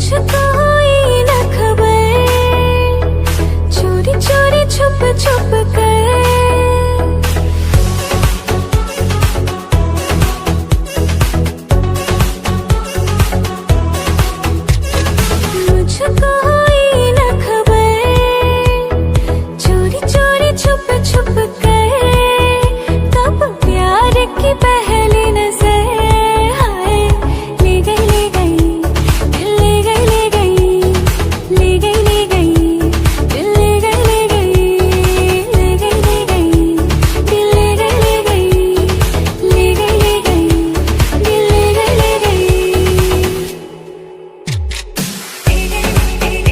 मुझको ही न खबर, चोरी चोरी छुप छुप कर मुझको ही न खबर, चोरी चोरी छुप छुप कर तब प्यार की पहली नजर हाय ले गई ले गई दिल ले गई ले गई ले गई ले गई दिल ले गई ले गई ले गई ले गई दिल ले गई ले गई ले गई ले गई दिल ले गई ले गई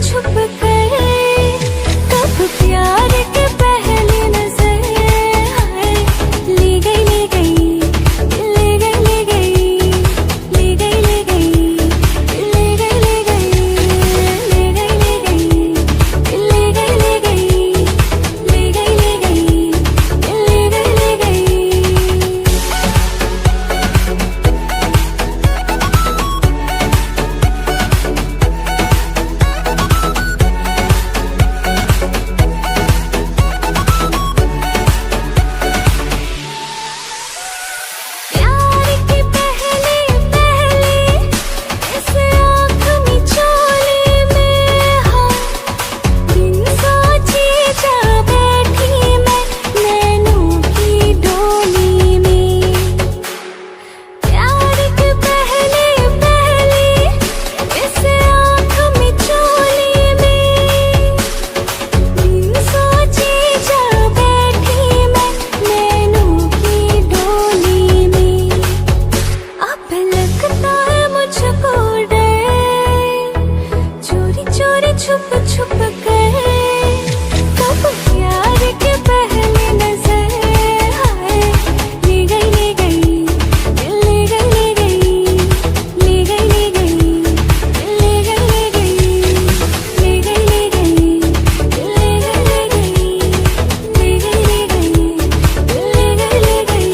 छुप कर कब प्यार के पहली नजर हाय ले गई ले गई ले गई ले गई ले गई ले गई ले गई ले गई ले गई ले गई ले गई ले गई ले गई ले गई ले गई ले गई प्यार की पहली पहली इस आँख मिचोली में हाँ बिन सोचे जा बैठी मैं नैनों की डोली में प्यार की पहली पहली इस आँख मिचोली में बिन सोचे जा बैठी मैं नैनों की डोली में अब लगता है मुझको डर चोरी चोरी छुप छुप कर कब प्यार के पहले नजर हाय ले गई ले गई ले गई ले गई ले गई ले गई ले गई ले गई ले गई ले गई ले गई ले गई ले गई ले गई ले गई ले गई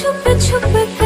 छुप छुप कर